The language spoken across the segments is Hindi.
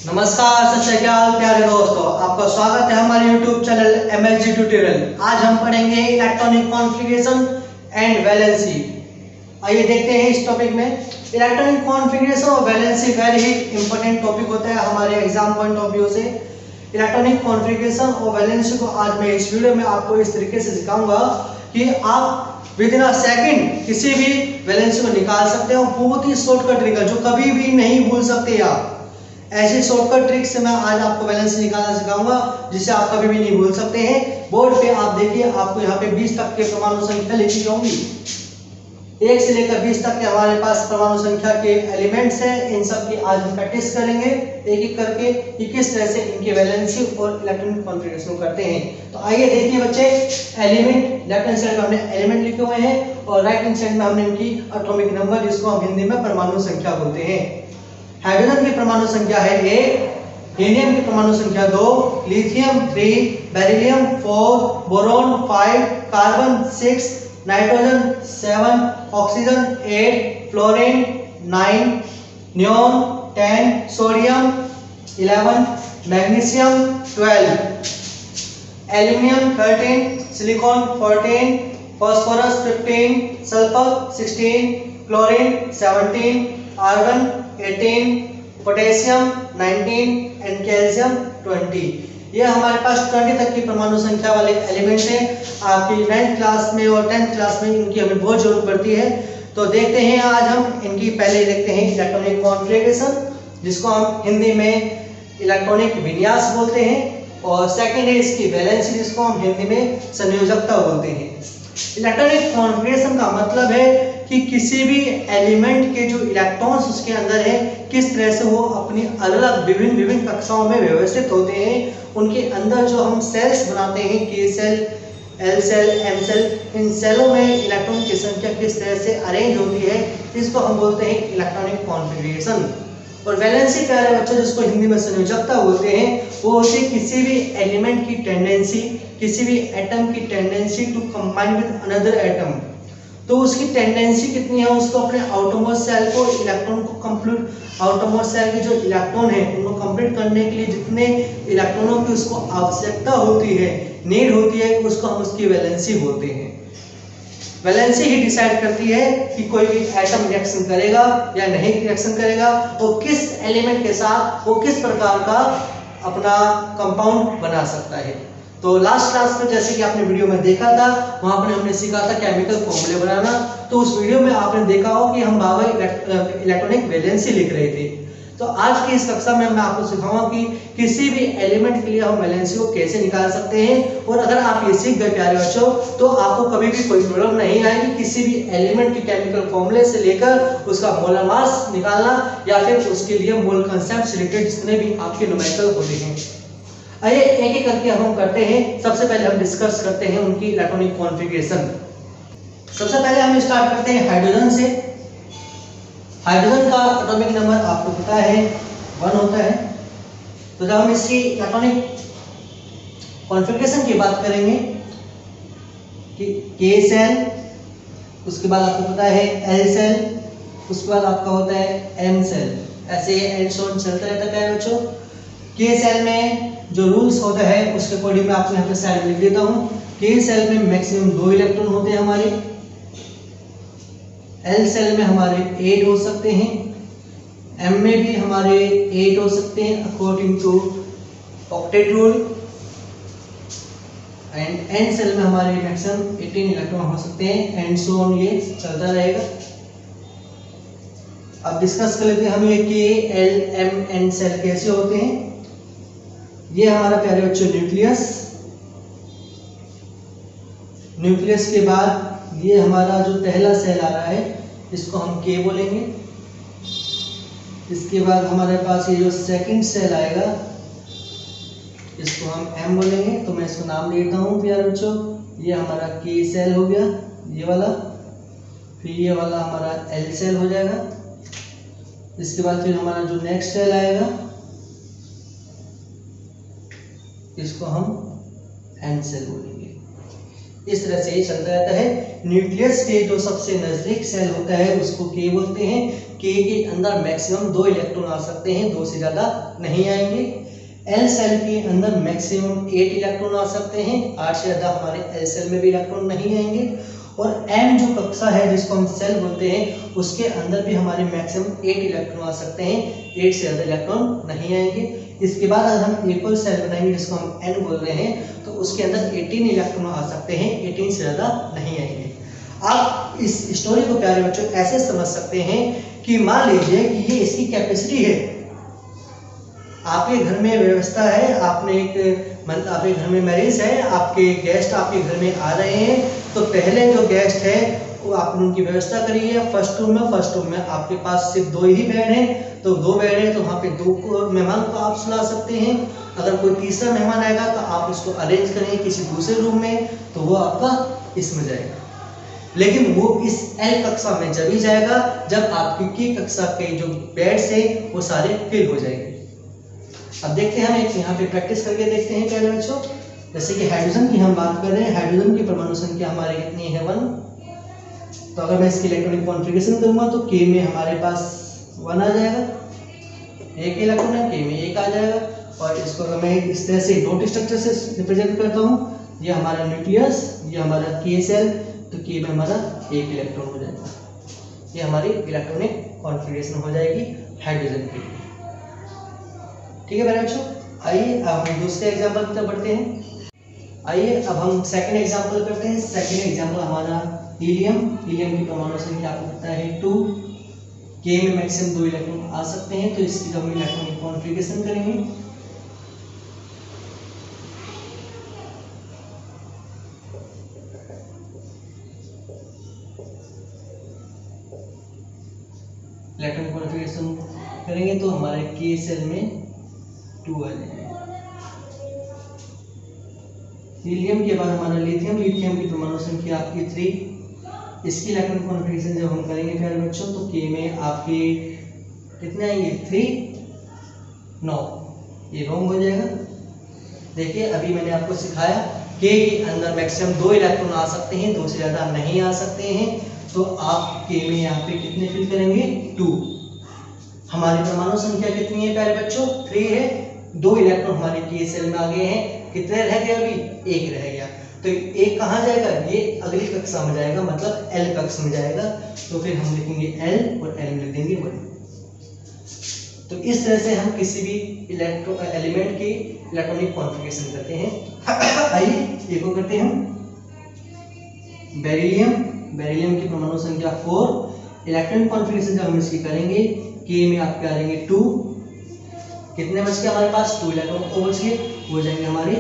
नमस्कार, सत श्री अकाल प्यारे दोस्तों, आपका स्वागत है हमारे YouTube चैनल MLG ट्यूटोरियल। आज हम पढ़ेंगे इलेक्ट्रॉनिक कॉन्फ़िगरेशन एंड वैलेंसी। आइए देखते हैं इस टॉपिक में। इलेक्ट्रॉनिक कॉन्फ़िगरेशन और वैलेंसी वेरी ही इंपॉर्टेंट टॉपिक होता है हमारे एग्जाम पॉइंट ऑफ व्यू से। इलेक्ट्रॉनिक कॉन्फ़िगरेशन और वैलेंसी को आज मैं इस वीडियो में आपको इस तरीके से सिखाऊंगा कि आप विद इन अ सेकेंड किसी भी वैलेंसी को निकाल सकते हो। बहुत ही शॉर्टकट तरीका जो कभी भी नहीं भूल सकते आप। ऐसे शॉर्टकट ट्रिक से मैं आज आपको वैलेंसी निकालना सिखाऊंगा जिसे आप कभी भी नहीं भूल सकते हैं। बोर्ड पे आप देखिए, आपको यहाँ पे 20 तक के परमाणु संख्या लिखी होंगी। 1 से लेकर 20 तक के हमारे पास परमाणु संख्या के एलिमेंट्स हैं। इन सब की आज हम प्रैक्टिस करेंगे एक एक करके कि किस तरह से इनकी वैलेंसी और इलेक्ट्रॉनिक कॉन्फ़िगरेशन करते हैं। तो आइए देखिए बच्चे, एलिमेंट लेफ्ट हैंड साइड में हमने एलिमेंट लिखे हुए हैं और राइट हैंड साइड में हमने इनकी एटॉमिक नंबर, जिसको हम हिंदी में परमाणु संख्या बोलते हैं। हाइड्रोजन की परमाणु संख्या है 1, हीलियम की परमाणु संख्या 2, lithium 3, beryllium 4, boron 5, carbon 6, nitrogen 7, oxygen 8, fluorine 9, neon 10, sodium 11, magnesium 12, aluminium 13, silicon 14, phosphorus 15, sulphur 16, chlorine 17, argon 18, potassium 19 and calcium 20। ये हमारे पास 20 तक की परमाणु संख्या वाले एलिमेंट हैं। आपकी 9th क्लास में और 10th क्लास में इनकी हमें बहुत जरूरत पड़ती है। तो देखते हैं आज हम इनकी, पहले देखते हैं इलेक्ट्रॉनिक कॉन्फ़िगरेशन, जिसको हम हिंदी में इलेक्ट्रॉनिक विन्यास बोलते हैं, और सेकेंड है इसकी वैलेंसी, जिसको हम हिंदी में संयोजकता बोलते हैं। इलेक्ट्रॉनिक कॉन्फ़िगरेशन का मतलब है कि किसी भी एलिमेंट के जो इलेक्ट्रॉन्स उसके अंदर है, किस तरह से वो अपनी अलग विभिन्न कक्षाओं में व्यवस्थित होते हैं। उनके अंदर जो हम सेल्स बनाते हैं, K shell, L shell, M shell, इन सेलों में इलेक्ट्रॉन की संख्या किस तरह से अरेंज होती है, इसको हम बोलते हैं इलेक्ट्रॉनिक कॉन्फ़िगरेशन। और वैलेंसी प्यारे बच्चों, जिसको हिंदी में संयोजकता बोलते हैं, वो होती है किसी भी एलिमेंट की टेंडेंसी, किसी भी एटम की tendency to combine with another atom. तो उसकी टेंडेंसी कितनी है, उसको अपने आउटरमोस्ट सेल को इलेक्ट्रॉन को कंप्लीट, आउटरमोस्ट सेल के जो इलेक्ट्रॉन है उनको कंप्लीट करने के लिए जितने इलेक्ट्रॉनों की उसको आवश्यकता होती है, नीड होती है, उसको हम उसकी वैलेंसी बोलते हैं। वैलेंसी ही डिसाइड करती है कि कोई भी एटम रिएक्शन करेगा या नहीं रिएक्शन करेगा, और किस एलिमेंट के साथ वो किस प्रकार का अपना कंपाउंड बना सकता है। तो लास्ट क्लास में जैसे कि आपने वीडियो में देखा था, वहां पर हमने सीखा था केमिकल फॉर्मूले बनाना। तो उस वीडियो में आपने देखा हो कि हम बाबा इलेक्ट्रॉनिक वैलेंसी लिख रहे थे। तो आज की इस कक्षा में मैं आपको सिखाऊंगा कि किसी भी एलिमेंट के लिए हम वैलेंसी को कैसे निकाल सकते हैं। और अगर आप ये सीख गए प्यारे बच्चों, तो आपको कभी भी कोई प्रॉब्लम नहीं आएगी किसी भी एलिमेंट के केमिकल फॉर्मूले से लेकर उसका मोलर मास निकालना, या फिर उसके लिए मोल कंसेप्ट से रिलेटेड जितने भी आपके न्यूमेरिकल होते हैं। आइए एक एक करके हम करते हैं। सबसे पहले हम डिस्कस करते हैं उनकी इलेक्ट्रॉनिक कॉन्फ़िगरेशन। सबसे पहले हम स्टार्ट करते हैं हाइड्रोजन से। हाइड्रोजन का एटॉमिक नंबर आपको पता है 1 होता है। तो जब हम इसकी इलेक्ट्रॉनिक कॉन्फ़िगरेशन की बात करेंगे कि के सेल, उसके बाद आपको पता है एल सेल, उसके बाद आपका होता है एम सेल, ऐसे एंड सो ऑन चलता रहता है बच्चों। के सेल में जो रूल्स होता है उसके अकॉर्डिंग मैं आपको यहाँ पे साइड में लिख देता हूँ। के सेल में मैक्सिमम 2 इलेक्ट्रॉन होते हैं हमारे। एल सेल में हमारे 8 हो सकते हैं, एम में भी हमारे 8 हो सकते हैं according to octet rule, and N shell में हमारे मैक्सिमम 18 इलेक्ट्रॉन हो सकते हैं, एंड सो ऑन, ये चलता रहेगा। अब डिस्कस कर लेते हैं हम ये के एल एम एन सेल कैसे होते हैं। ये हमारा प्यारे बच्चों न्यूक्लियस, न्यूक्लियस के बाद ये हमारा जो पहला सेल आ रहा है इसको हम के बोलेंगे। इसके बाद हमारे पास ये जो सेकंड सेल आएगा इसको हम एम बोलेंगे। तो मैं इसको नाम देता हूँ प्यारे बच्चों, ये हमारा के सेल हो गया, ये वाला। फिर ये वाला हमारा एल सेल हो जाएगा। इसके बाद फिर हमारा जो नेक्स्ट सेल आएगा इसको हम एन सेल बोलेंगे। इस तरह से ये चलता रहता है। न्यूक्लियस के जो सबसे नजदीक सेल होता है उसको के बोलते हैं। के अंदर मैक्सिमम 2 इलेक्ट्रॉन आ सकते हैं, 2 से ज़्यादा नहीं आएंगे। एल सेल के अंदर मैक्सिमम 8 इलेक्ट्रॉन आ सकते हैं, 8 से ज़्यादा हमारे एल सेल में भी इलेक्ट्रॉन नहीं आएंगे। और एम जो कक्षा है जिसको हम सेल बोलते हैं, उसके अंदर भी हमारे मैक्सिमम 8 इलेक्ट्रॉन आ सकते हैं, 8 से ज़्यादा इलेक्ट्रॉन नहीं आएंगे। इसके बाद अगर हम एक और सेल बनाएंगे जिसको हम एन बोल रहे हैं, तो उसके अंदर 18 इलेक्ट्रॉन आ सकते हैं, 18 से ज़्यादा नहीं आएंगे। आप इस स्टोरी को प्यारे बच्चों ऐसे समझ सकते हैं कि मान लीजिए कि ये इसकी कैपेसिटी है। आपके घर में व्यवस्था है, आपके घर में मैरिज है, आपके गेस्ट आपके घर में आ रहे हैं, तो पहले जो गेस्ट है वो आपने उनकी व्यवस्था करी है फर्स्ट रूम में आपके पास सिर्फ 2 ही बेड हैं, तो 2 बेड है, तो वहाँ पे 2 मेहमान को आप सुला सकते हैं। अगर कोई तीसरा मेहमान आएगा तो आप उसको अरेंज करेंगे किसी दूसरे रूम में, तो वो आपका इसमें जाएगा। लेकिन वो इस एल कक्षा में जब ही जाएगा जब आपकी कक्षा के जो बेड्स है वो सारे फिल हो जाएंगे। अब देखते हैं, हम एक यहाँ पे प्रैक्टिस करके देखते हैं प्यारे बच्चों। जैसे कि हाइड्रोजन की हम बात कर रहे हैं, हाइड्रोजन की परमाणु संख्या हमारे कितनी है 1। तो अगर मैं इसकी इलेक्ट्रॉनिक कॉन्फ़िगरेशन करूंगा तो के में हमारे पास 1 आ जाएगा, 1 इलेक्ट्रॉन है, के में 1 आ जाएगा। और इसको अगर मैं इस तरह से डॉट स्ट्रक्चर से रिप्रेजेंट करता हूँ, ये हमारा न्यूक्लियस, ये हमारा के सेल, तो के में हमारा 1 इलेक्ट्रॉन हो जाएगा। ये हमारी इलेक्ट्रॉनिक कॉन्फ़िगरेशन हो जाएगी हाइड्रोजन की। ठीक है मेरे बच्चों, आइए अब हम दूसरे एग्जाम्पल की तरफ बढ़ते हैं। आइए अब हम सेकंड एग्जाम्पल करते हैं। सेकंड एग्जाम्पल हमारा हीलियम। हीलियम की परमाणु संख्या आपको पता है 2, के में मैक्सिमम 2 इलेक्ट्रॉन आ सकते हैं, तो इसकी हम इलेक्ट्रॉनिक कॉन्फ़िगरेशन करेंगे। इलेक्ट्रॉनिक कॉन्फ़िगरेशन करेंगे तो हमारे के सेल में 2 आ जाएंगे। हीलियम के बाद हमारा लिथियम। लिथियम की परमाणु संख्या आपकी 3। इसकी इलेक्ट्रॉनिक कॉन्फ़िगरेशन जब हम करेंगे प्यारे बच्चों, तो के में आपके कितने आएंगे 3, 9। ये रॉन्ग हो जाएगा। देखिए अभी मैंने आपको सिखाया के के अंदर मैक्सिमम 2 इलेक्ट्रॉन आ सकते हैं, 2 से ज़्यादा नहीं आ सकते हैं। तो आप के में यहाँ पे कितने फिल करेंगे 2। हमारी परमाणु संख्या कितनी है प्यारे बच्चों 3 है, 2 इलेक्ट्रॉन हमारे के सेल में आ गए हैं। कितने रह गए अभी 1 रह गया, तो 1 कहाँ जाएगा, ये अगली कक्षा में जाएगा, मतलब एल कक्षा में जाएगा। तो फिर हम लिखेंगे एल और एल में लिख देंगे 1। तो इस तरह से हम किसी भी एलिमेंट की इलेक्ट्रॉनिक कॉन्फ़िगरेशन करते हैं। आइए एक और करते हैं हम बेरिलियम। बेरिलियम की परमाणु संख्या 4। इलेक्ट्रॉनिक कॉन्फ़िगरेशन जब हम इसकी करेंगे, के में आपके आ जाएंगे 2। कितने बच गए हमारे पास 2 इलेक्ट्रॉन तो बच गए, हो जाएंगे हमारे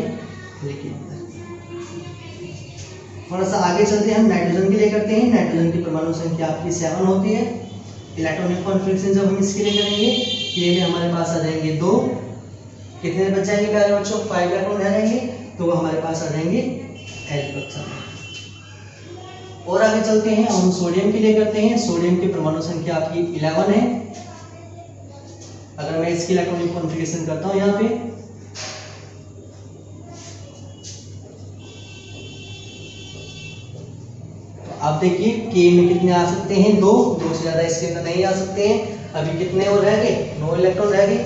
लिथियम। थोड़ा सा आगे चलते हैं, हम नाइट्रोजन के लिए करते हैं। नाइट्रोजन की परमाणु संख्या आपकी 7 होती है। इलेक्ट्रॉनिक कॉन्फ़िगरेशन जब हम इसके लिए करेंगे, के में हमारे पास आ जाएंगे 2। कितने बच जाएंगे प्यारे बच्चों 5 इलेक्ट्रॉन रह जाएंगे, तो वो हमारे पास आ जाएंगे एल कक्षा में। और आगे चलते हैं, हम सोडियम के लिए करते हैं। सोडियम की परमाणु संख्या आपकी 11 है। अगर मैं इसकी इलेक्ट्रॉनिक कॉन्फ़िगरेशन करता हूं यहाँ पे, तो आप देखिए के में कितने आ सकते हैं 2, 2 से ज्यादा इसके अंदर नहीं आ सकते हैं। अभी कितने और रह गए 9 इलेक्ट्रॉन रह गए।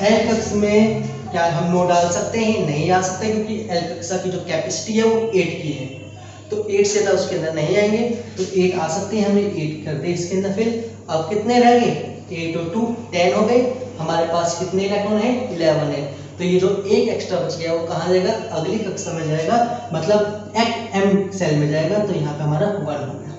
एल कक्षा में क्या हम 9 डाल सकते हैं, नहीं आ सकते, क्योंकि एल कक्षा की जो कैपेसिटी है वो 8 की है, तो 8 से ज़्यादा उसके अंदर नहीं आएंगे। तो 8 आ सकते हैं, हमने 8 कर दिए इसके अंदर। फिर अब कितने रह गए 8 और 2 10 हो गए। हमारे पास कितने इलेक्ट्रॉन है 11 है। तो ये जो एक एक्स्ट्रा बच गया वो कहाँ जाएगा, अगली कक्षा में जाएगा, मतलब एम सेल में जाएगा। तो यहाँ पे हमारा 1 हो गया।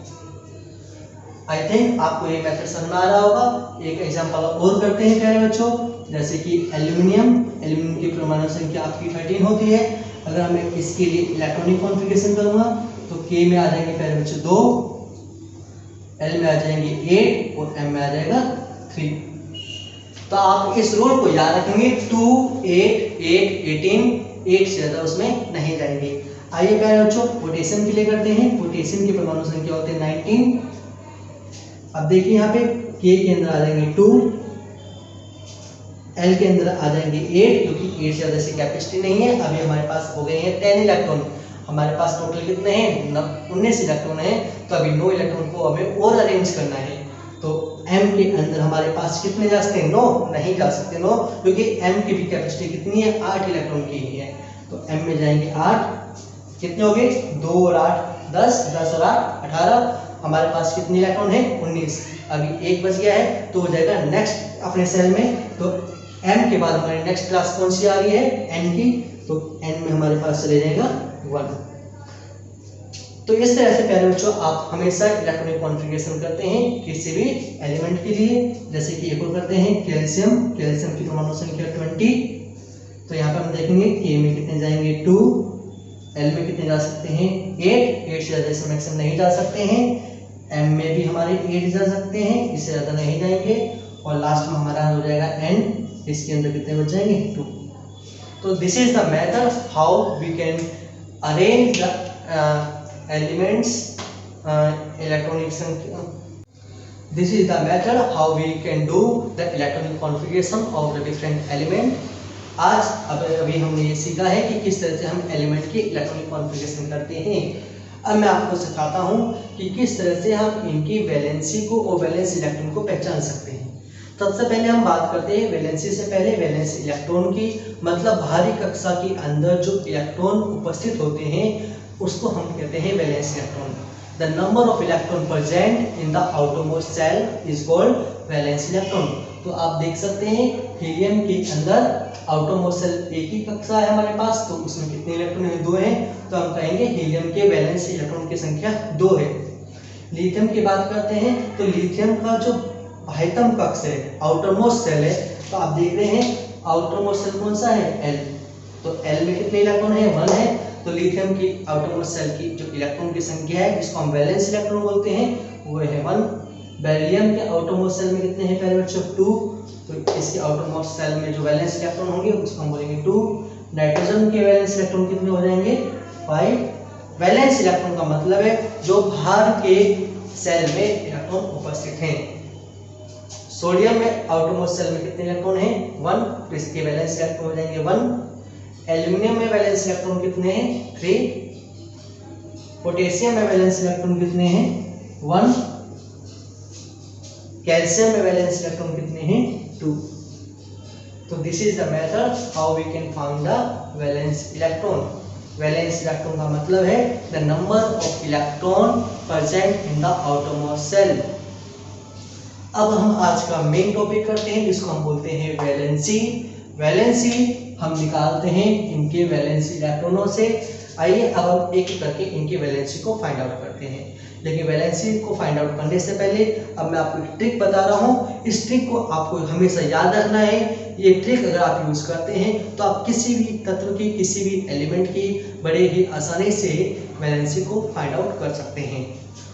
आई थिंक आपको ये मेथड समझ में आ रहा होगा। एक एग्जांपल और करते हैं प्यारे बच्चों, जैसे कि एल्यूमिनियम। एल्यूमिनियम की परमाणु संख्या आपकी 13 होती है। अगर मैं इसके लिए इलेक्ट्रॉनिक कॉन्फ़िगरेशन करूंगा तो के में आ जाएंगे प्यारे बच्चों 2, एल में आ जाएंगे 8 और एम में आ जाएगा 3। तो आप इस रूल को याद रखेंगे 2 8 8 18, 8 से ज़्यादा उसमें नहीं जाएंगे। आइए प्यारे बच्चों पोटेशियम के लिए करते हैं। पोटेशियम की परमाणु संख्या होती है 19। अब देखिए यहाँ पे के अंदर आ जाएंगे 2, एल के अंदर आ जाएंगे 8, क्योंकि 8 से ज़्यादा इसकी कैपेसिटी नहीं है। अभी हमारे पास हो गए हैं 10 इलेक्ट्रॉन। हमारे पास टोटल कितने हैं 19 इलेक्ट्रॉन है। तो अभी 9 इलेक्ट्रॉन को हमें और अरेंज करना है। तो m के अंदर हमारे पास कितने जा सकते हैं? 9 नहीं जा सकते 9, क्योंकि m की भी कैपेसिटी कितनी है? 8 इलेक्ट्रॉन की ही है। तो m में जाएंगे 8, कितने हो गए? 2 और 8 10, 10 और 8 18, हमारे पास कितने इलेक्ट्रॉन है? 19। अभी एक बच गया है तो हो जाएगा नेक्स्ट अपने सेल में। तो m के बाद हमारी नेक्स्ट क्लास कौन सी आ रही है? n की। तो n में हमारे पास चले जाएगा 1। तो इस तरह से प्यारे बच्चों आप हमेशा इलेक्ट्रॉनिक कॉन्फ़िगरेशन करते हैं किसी भी एलिमेंट के लिए। जैसे कि एक और करते हैं कैल्शियम, कैल्शियम की परमाणु संख्या 20। तो यहाँ पर हम देखेंगे K में कितने जाएंगे? 2, L में कितने जा सकते हैं? 8 से ज़्यादा इसमें मैक्सिमम नहीं जा सकते हैं। M में भी हमारे 8 जा सकते हैं, इससे ज़्यादा नहीं जाएंगे। और लास्ट में हमारा हो जाएगा N, इसके अंदर कितने बच जाएंगे? 2। तो this is the method how we can arrange the elements electronic this is the method how we can do the electronic configuration of the different element। आज अभी हमने ये सीखा है कि किस तरह से हम एलिमेंट की इलेक्ट्रॉनिक कॉन्फ़िगरेशन करते हैं। अब मैं आपको सिखाता हूँ कि किस तरह से हम इनकी वैलेंसी को और वैलेंस इलेक्ट्रॉन को पहचान सकते हैं। सबसे पहले हम बात करते हैं वैलेंसी से पहले वैलेंस इलेक्ट्रॉन की, मतलब बाहरी कक्षा के अंदर जो इलेक्ट्रॉन उपस्थित होते हैं उसको हम कहते हैं valence electron. The number of electron present in the outermost shell is called valence electron. तो आप देख सकते हैं हीलियम के अंदर आउटरमोस्ट सेल एक ही कक्षा है हमारे पास, तो उसमें कितने इलेक्ट्रॉन हैं? 2 हैं। तो हम कहेंगे हीलियम के वैलेंस इलेक्ट्रॉन की संख्या 2 है। लिथियम की बात करते हैं तो लिथियम का जो बाह्यतम कक्ष है, आउटरमोस्ट सेल है, तो आप देख रहे हैं आउटरमोस्ट सेल कौन सा है? L। तो L में कितने इलेक्ट्रॉन है? 1 है। तो लिथियम की आउटरमोस्ट सेल की जो इलेक्ट्रॉन की संख्या है जिसको हम वैलेंस इलेक्ट्रॉन बोलते हैं वो है 1। बेरिलियम के आउटरमोस्ट सेल में कितने हैं प्यारे बच्चों? 2। तो इसके आउटरमोस्ट सेल में जो वैलेंस इलेक्ट्रॉन होंगे उसको हम बोलेंगे 2। नाइट्रोजन के वैलेंस इलेक्ट्रॉन कितने हो जाएंगे? 5। वैलेंस इलेक्ट्रॉन का मतलब है जो बाहर के सेल में इलेक्ट्रॉन उपस्थित हैं। सोडियम में आउटरमोस्ट सेल में कितने इलेक्ट्रॉन हैं? 1। तो इसके वैलेंस इलेक्ट्रॉन हो जाएंगे 1। एल्यूमिनियम में वैलेंस इलेक्ट्रॉन कितने हैं? 3। पोटेशियम में वैलेंस इलेक्ट्रॉन कितने हैं? 1। कैल्शियम में वैलेंस इलेक्ट्रॉन कितने हैं? 2। तो this is the method how we can find the valence electron. Valence electron का मतलब है the number of electron present in the outermost shell. अब हम आज का मेन टॉपिक करते हैं जिसको हम बोलते हैं वैलेंसी। वैलेंसी हम निकालते हैं इनके वैलेंसी इलेक्ट्रॉनों से। आइए अब हम एक एक करके इनकी वैलेंसी को फाइंड आउट करते हैं। लेकिन वैलेंसी को फाइंड आउट करने से पहले अब मैं आपको एक ट्रिक बता रहा हूँ। इस ट्रिक को आपको हमेशा याद रखना है। ये ट्रिक अगर आप यूज़ करते हैं तो आप किसी भी तत्व की, किसी भी एलिमेंट की बड़े ही आसानी से वैलेंसी को फाइंड आउट कर सकते हैं।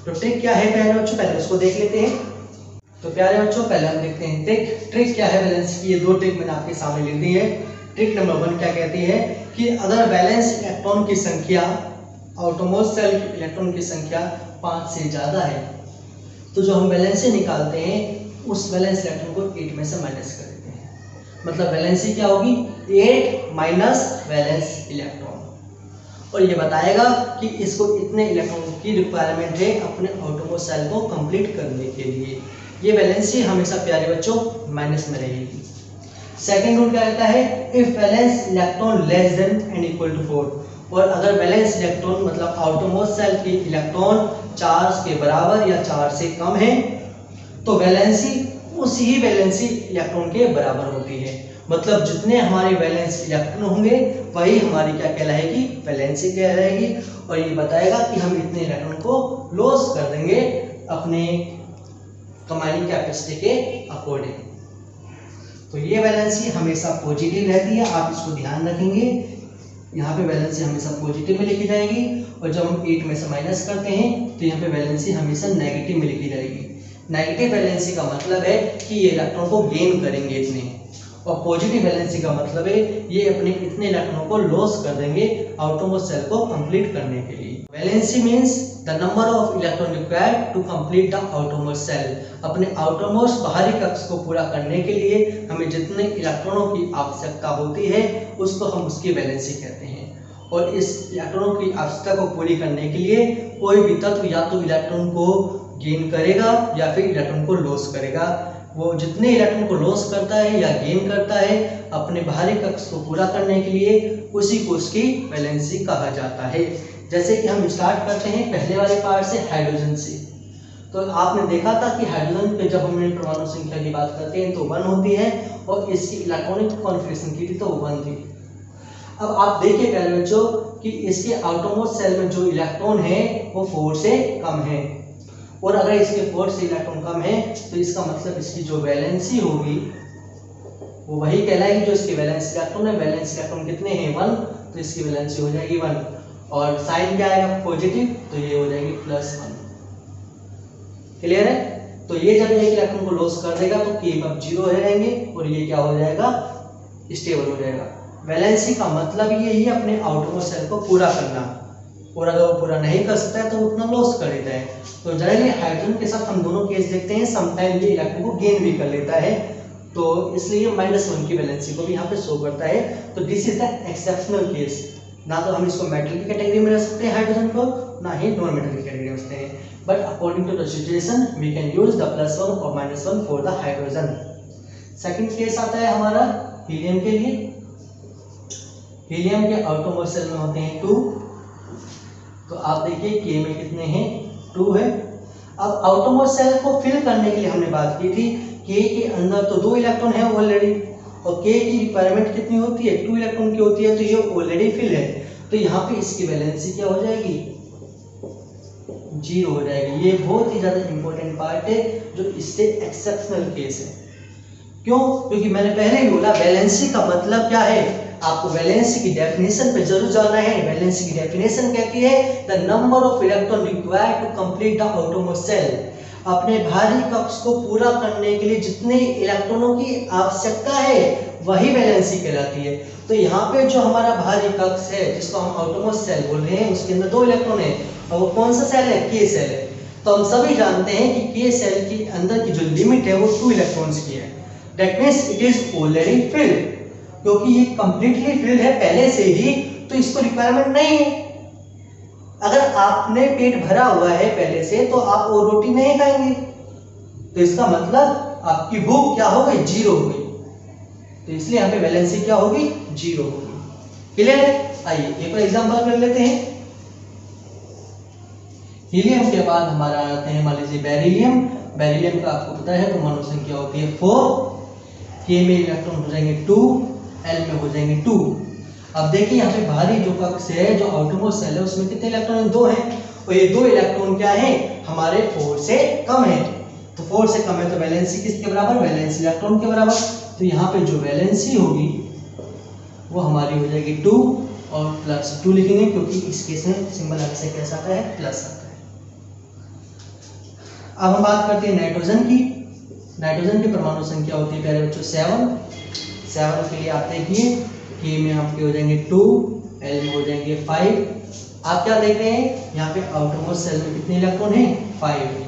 तो ट्रिक क्या है प्यारे बच्चों, पहले उसको देख लेते हैं। तो प्यारे बच्चों पहले हम देखते हैं ट्रिक। ट्रिक क्या है वैलेंसी की? ये 2 ट्रिक मैंने आपके सामने लिख दी है। ट्रिक नंबर 1 क्या कहती है कि अगर वैलेंस इलेक्ट्रॉन की संख्या आउटरमोस्ट सेल की इलेक्ट्रॉन की संख्या 5 से ज़्यादा है तो जो हम वैलेंसी निकालते हैं उस वैलेंस इलेक्ट्रॉन को 8 में से माइनस कर देते हैं। मतलब वैलेंसी क्या होगी? 8 माइनस वैलेंस इलेक्ट्रॉन। और ये बताएगा कि इसको इतने इलेक्ट्रॉन की रिक्वायरमेंट है अपने आउटरमोस्ट सेल को कंप्लीट करने के लिए। ये वैलेंसी हमेशा प्यारे बच्चों माइनस में रहेगी। सेकेंड रूल क्या कहता है? If valence electron less than and equal to 4। और अगर वैलेंस इलेक्ट्रॉन मतलब आउटरमोस्ट सेल की इलेक्ट्रॉन चार्ज के बराबर या चार्ज से कम है तो वैलेंसी उसी ही वैलेंसी इलेक्ट्रॉन के बराबर होती है। मतलब जितने हमारे वैलेंस इलेक्ट्रॉन होंगे वही हमारी क्या कहलाएगी? वैलेंसी कहलाएगी। और ये बताएगा कि हम इतने इलेक्ट्रॉन को लॉस कर देंगे अपने कंबाइनिंग कैपेसिटी के अकॉर्डिंग। तो ये वैलेंसी हमेशा पॉजिटिव रहती है, आप इसको ध्यान रखेंगे। यहाँ पे वैलेंसी हमेशा पॉजिटिव में लिखी जाएगी और जब हम 8 में से माइनस करते हैं तो यहाँ पे वैलेंसी हमेशा नेगेटिव में लिखी जाएगी। नेगेटिव वैलेंसी का मतलब है कि ये इलेक्ट्रॉन को गेन करेंगे इतने, और पॉजिटिव वैलेंसी का मतलब है ये अपने इतने इलेक्ट्रॉन को लॉस कर देंगे आउटरमोस्ट सेल को कंप्लीट करने के लिए। Valency means the number of electron required to complete the outermost shell. अपने आउटरमोस्ट बाहरी कक्ष को पूरा करने के लिए हमें जितने इलेक्ट्रॉनों की आवश्यकता होती है उसको हम उसकी वैलेंसी कहते हैं। और इस इलेक्ट्रॉनों की आवश्यकता को पूरी करने के लिए कोई भी तत्व या तो इलेक्ट्रॉन को गेन करेगा या फिर इलेक्ट्रॉन को लॉस करेगा। वो जितने इलेक्ट्रॉन को लॉस करता है या गेन करता है अपने बाहरी कक्ष को पूरा करने के लिए, उसी को उसकी वैलेंसी कहा जाता है। जैसे कि हम स्टार्ट करते हैं पहले वाले पार्ट से, हाइड्रोजन से। तो आपने देखा था कि हाइड्रोजन पे जब हमने परमाणु संख्या की बात करते हैं तो 1 होती है और इसकी इलेक्ट्रॉनिक कॉन्फ़िगरेशन की थी तो 1 थी। अब आप देखिए पहले बच्चों कि इसके आउटरमोस्ट सेल में जो इलेक्ट्रॉन है वो 4 से कम है, और अगर इसके 4 से इलेक्ट्रॉन कम है तो इसका मतलब इसकी जो वैलेंसी होगी वो वही कहलाएगी जो इसकी वैलेंस इलेक्ट्रॉन है। वैलेंस इलेक्ट्रॉन कितने हैं 1, तो इसकी वैलेंसी हो जाएगी 1, और साइन क्या आएगा पॉजिटिव, तो ये हो जाएगी +1। क्लियर है? तो ये जब एक इलेक्ट्रॉन को लॉस कर देगा तो के अब 0 हो जाएंगे और ये क्या हो जाएगा, स्टेबल हो जाएगा। वैलेंसी का मतलब यही है अपने आउटरमोस्ट सेल को पूरा करना, और अगर वो पूरा नहीं कर सकता है तो वो उतना लॉस कर देता है। तो जनरली हाइड्रोजन के साथ हम दोनों केस देखते हैं, समटाइम ये इलेक्ट्रॉन को गेन भी कर लेता है, तो इसलिए -1 की वैलेंसी को भी यहाँ पे शो करता है। तो this is the exceptional case. ना तो हम इसको मेटल की कैटेगरी में रख सकते हैं हाइड्रोजन को, ना ही नॉन मेटल की कैटेगरी में रखते हैं, but according to the situation we can use the +1 और -1 for the hydrogen. Second case आता है हमारा हीलियम के लिए। हीलियम के आउटरमोस्ट सेल में होते हैं 2, तो आप देखिए के में कितने हैं 2 है। अब आउटरमोस्ट सेल को फिल करने के लिए हमने बात की थी के के अंदर तो 2 इलेक्ट्रॉन है ऑलरेडी, और के की रिक्वायरमेंट कितनी होती है 2 इलेक्ट्रॉन की होती है, तो ये ऑलरेडी फिल है, तो यहाँ पे इसकी वैलेंसी क्या हो जाएगी 0 हो जाएगी। ये बहुत ही ज़्यादा इंपॉर्टेंट पार्ट है जो इससे एक्सेप्शनल केस है। क्यों? क्योंकि मैंने पहले ही बोला वैलेंसी का मतलब क्या है, आपको वैलेंसी की डेफिनेशन पे जरूर जाना है। वैलेंसी की डेफिनेशन कहती है the number of electron required to complete the outermost shell. अपने बाहरी कक्ष को पूरा करने के लिए जितने इलेक्ट्रॉनों की आवश्यकता है वही वैलेंसी कहलाती है। तो यहाँ पे जो हमारा बाहरी कक्ष है जिसको हम आउटरमोस्ट सेल बोल रहे हैं, उसके अंदर 2 इलेक्ट्रॉन है, और वो कौन सा सेल है, के सेल है। तो हम सभी जानते हैं कि के सेल के अंदर की जो लिमिट है वो 2 इलेक्ट्रॉन्स की है। That means it is already field, क्योंकि ये कंप्लीटली फिल्ड है पहले से ही, तो इसको रिक्वायरमेंट नहीं है। अगर आपने पेट भरा हुआ है पहले से तो आप वो रोटी नहीं खाएंगे, तो इसका मतलब आपकी भूख क्या हो गई 0 हो गई, तो इसलिए यहाँ पे वैलेंसी क्या होगी 0 होगी। क्लियर है? आइए एक और एग्जांपल कर लेते हैं। हीलियम के बाद हमारा आते हैं मान लीजिए बेरिलियम। बेरिलियम का आपको पता है परमाणु संख्या होती है 4, के में इलेक्ट्रॉन हो जाएंगे 2, एल में हो जाएंगे 2। अब देखिए यहाँ पे बाहरी जो कक्ष है जो आउटरमोस्ट सेल है उसमें कितने इलेक्ट्रॉन है 2 हैं, और ये 2 इलेक्ट्रॉन क्या है हमारे 4 से कम है। तो 4 से कम है तो वैलेंसी किसके बराबर, वैलेंसी इलेक्ट्रॉन के बराबर। तो यहाँ पे जो वैलेंसी होगी वो हमारी हो जाएगी 2 और +2 लिखेंगे, क्योंकि इस केस में सिंबल से कैसा आता है प्लस आता है। अब हम बात करते हैं नाइट्रोजन की। नाइट्रोजन की परमाणु संख्या होती है पहले बच्चों 7 के लिए आते हैं के में आपके हो जाएंगे 2, एल में हो जाएंगे 5। आप क्या देख रहे हैं यहाँ पे आउटरमोस्ट सेल में कितने इलेक्ट्रॉन हैं 5 है।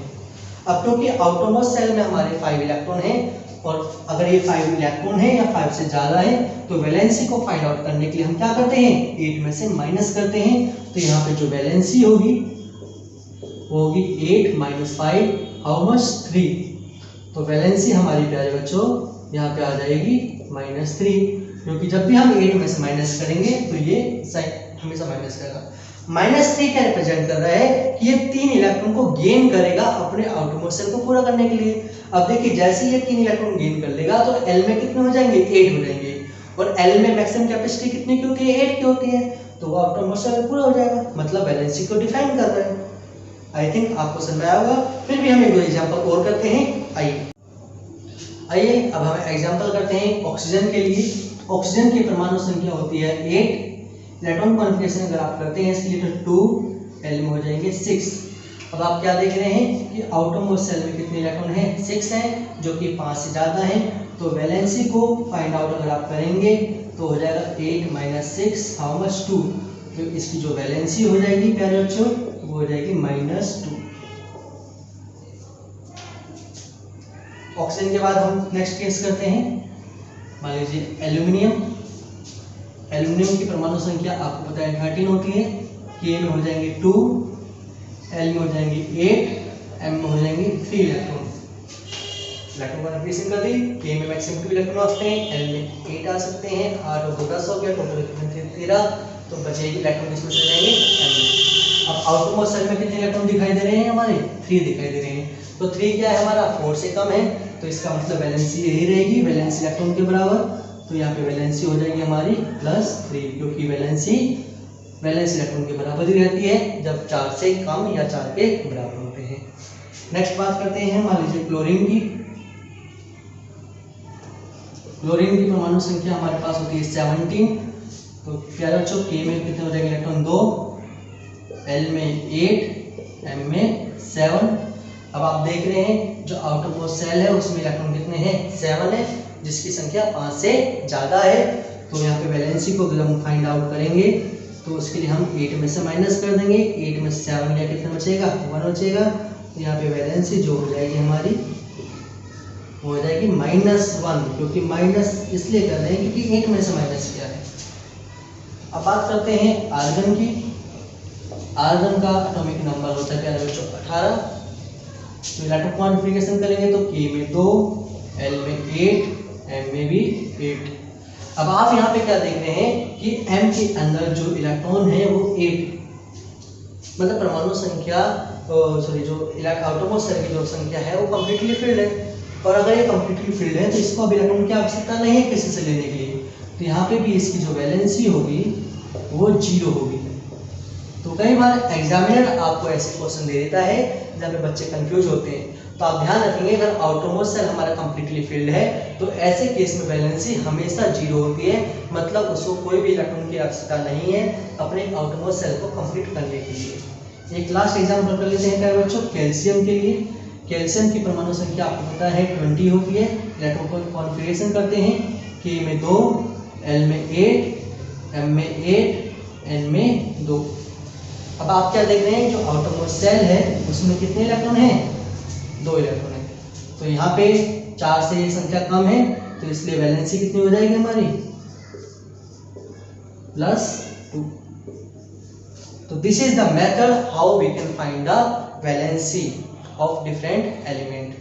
अब क्योंकि आउटरमोस्ट सेल में हमारे 5 इलेक्ट्रॉन हैं, और अगर ये 5 इलेक्ट्रॉन है या 5 से ज़्यादा है तो वैलेंसी को फाइंड आउट करने के लिए हम क्या करते हैं 8 में से माइनस करते हैं। तो यहाँ पे जो वैलेंसी होगी वो होगी 8 - 5 हाउ मच 3। तो वैलेंसी हमारी प्यारे बच्चों यहाँ पे आ जाएगी -3, क्योंकि जब भी हम 8 में से माइनस करेंगे तो ये साइन हमेशा माइनस करेगा। -3 क्या रिप्रेजेंट कर रहा है कि ये 3 इलेक्ट्रॉन को गेन करेगा अपने आउटरमोस्ट सेल को पूरा करने के लिए। अब देखिए जैसे ये 3 इलेक्ट्रॉन गेन कर लेगा तो एल में कितने हो जाएंगे 8 हो जाएंगे, और एल में मैक्सिमम कैपेसिटी कितनी की होती है 8 की होती है, तो वो आउटरमोस्ट सेल पूरा हो जाएगा, मतलब वैलेंसी को डिफाइन कर रहा है। आई थिंक आपको समझ में आया होगा। फिर भी हम एक दो एग्जाम्पल और करते हैं। आइए अब हम एग्जाम्पल करते हैं ऑक्सीजन के लिए। ऑक्सीजन की परमाणु संख्या होती है 8, इलेक्ट्रॉन कॉन्फ़िगरेशन अगर आप करते हैं इसके लिए तो 2, एल में हो जाएंगे 6। अब आप क्या देख रहे हैं कि आउटरमोस्ट सेल में कितने इलेक्ट्रॉन हैं 6 हैं, जो कि 5 से ज़्यादा हैं। तो वैलेंसी को फाइंड आउट अगर आप करेंगे तो हो जाएगा 8 - 6 हाउ मच 2। तो इसकी जो वैलेंसी हो जाएगी प्यारे बच्चों वो हो जाएगी -2। ऑक्सीजन के बाद हम नेक्स्ट केस करते हैं, मान लीजिए एल्यूमिनियम। एल्यूमिनियम की परमाणु संख्या आपको पता है 13 होती है, के में हो जाएंगे 2, एल में हो जाएंगे 8, m में हो जाएंगे 3 इलेक्ट्रॉन। इलेक्ट्रॉन कॉन्फ़िगरेशन कर दी, k में मैक्सिमम 2 इलेक्ट्रॉन आ सकते हैं, l में 8 आ सकते हैं, 8 और 2 10 हो गया, टोटल 13, तो बचेगी इलेक्ट्रॉन किसमें चले जाएंगे m में। अब आउटरमोस्ट शेल में कितने इलेक्ट्रॉन दिखाई दे रहे हैं हमारे 3 दिखाई दे रहे हैं, तो 3 क्या है हमारा 4 से कम है, तो इसका मतलब वैलेंसी यही रहेगी, वैलेंसी इलेक्ट्रॉन के बराबर, तो यहाँ पे वैलेंसी हो जाएगी हमारी +3, क्योंकि वैलेंसी इलेक्ट्रॉन के बराबर ही रहती है जब 4 से कम या 4 के बराबर होते हैं। नेक्स्ट बात करते हैं मान लीजिए क्लोरीन की। क्लोरीन की परमाणु संख्या हमारे पास होती है 17, तो प्यारे बच्चों k में कितने हो जाएंगे इलेक्ट्रॉन 2, l में 8, m में 7। अब आप देख रहे हैं जो आउटर मोस्ट सेल है उसमें इलेक्ट्रॉन कितने हैं 7 है, जिसकी संख्या 5 से ज़्यादा है, तो यहाँ पे वैलेंसी को अगर हम फाइंड आउट करेंगे तो उसके लिए हम 8 में से माइनस कर देंगे, 8 में 7 गया कितना बचेगा 1 बचेगा, तो यहाँ पे वैलेंसी जो हो जाएगी हमारी हो जाएगी -1, क्योंकि माइनस इसलिए कर रहे हैं क्योंकि 8 में से माइनस किया है। अब बात करते हैं आर्गन की। आर्गन का एटॉमिक नंबर होता है प्यारे बच्चों 18, तो इलेक्ट्रॉन कॉन्फ़िगरेशन करेंगे तो k में 2, l में 8, m में भी 8। अब आप यहाँ पे क्या देख रहे हैं कि m के अंदर जो इलेक्ट्रॉन है वो 8, मतलब परमाणु संख्या सॉरी जो आउटरमोस्ट शेल की जो संख्या है वो कम्प्लीटली फिल्ड है, और अगर ये कम्प्लीटली फिल्ड है तो इसको अब इलेक्ट्रॉन की आवश्यकता नहीं है किसी से लेने के लिए, तो यहाँ पे भी इसकी जो वैलेंसी होगी वो 0 होगी। तो कई बार एग्जामिनर आपको ऐसे क्वेश्चन दे देता है जहाँ पे बच्चे कंफ्यूज होते हैं, तो आप ध्यान रखेंगे अगर आउटरमोस्ट सेल हमारा कम्प्लीटली फिल्ड है तो ऐसे केस में वैलेंसी हमेशा 0 होती है, मतलब उसको कोई भी इलेक्ट्रॉन की आवश्यकता नहीं है अपने आउटरमोस्ट सेल को कंप्लीट करने के लिए। एक लास्ट एग्जाम्पल कर लेते हैं प्यारे बच्चों कैल्शियम के लिए। कैल्शियम की परमाणु संख्या आपको पता है 20 होती है, इलेक्ट्रॉन को कॉन्फ़िगरेशन करते हैं k में 2, l में 8, m में 8, n में 2। अब आप क्या देख रहे हैं जो आउटरमोस्ट सेल है उसमें कितने इलेक्ट्रॉन हैं 2 इलेक्ट्रॉन है, तो यहाँ पे 4 से ये संख्या कम है, तो इसलिए वैलेंसी कितनी हो जाएगी हमारी +2। तो this is the method how we can find the valency of different element.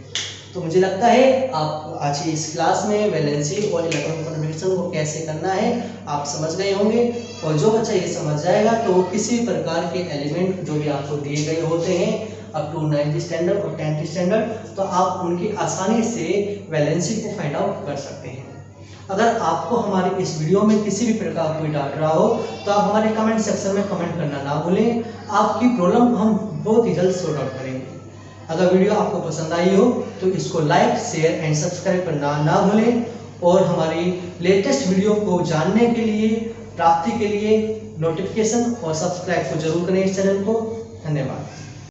तो मुझे लगता है आप आज की इस क्लास में वैलेंसी और इलेक्ट्रॉन कॉन्फ़िगरेशन को कैसे करना है आप समझ गए होंगे, और जो बच्चा ये समझ जाएगा तो वो किसी प्रकार के एलिमेंट जो भी आपको दिए गए होते हैं अप टू 9th स्टैंडर्ड और 10th स्टैंडर्ड, तो आप उनकी आसानी से वैलेंसी को फाइंड आउट कर सकते हैं। अगर आपको हमारी इस वीडियो में किसी भी प्रकार कोई डाउट रहा हो तो आप हमारे कमेंट सेक्शन में कमेंट करना ना भूलें, आपकी प्रॉब्लम हम बहुत ही जल्द सॉर्ट आउट करेंगे। अगर वीडियो आपको पसंद आई हो तो इसको लाइक शेयर एंड सब्सक्राइब करना ना भूलें, और हमारी लेटेस्ट वीडियो को जानने के लिए प्राप्ति के लिए नोटिफिकेशन और सब्सक्राइब को जरूर करें इस चैनल को। धन्यवाद।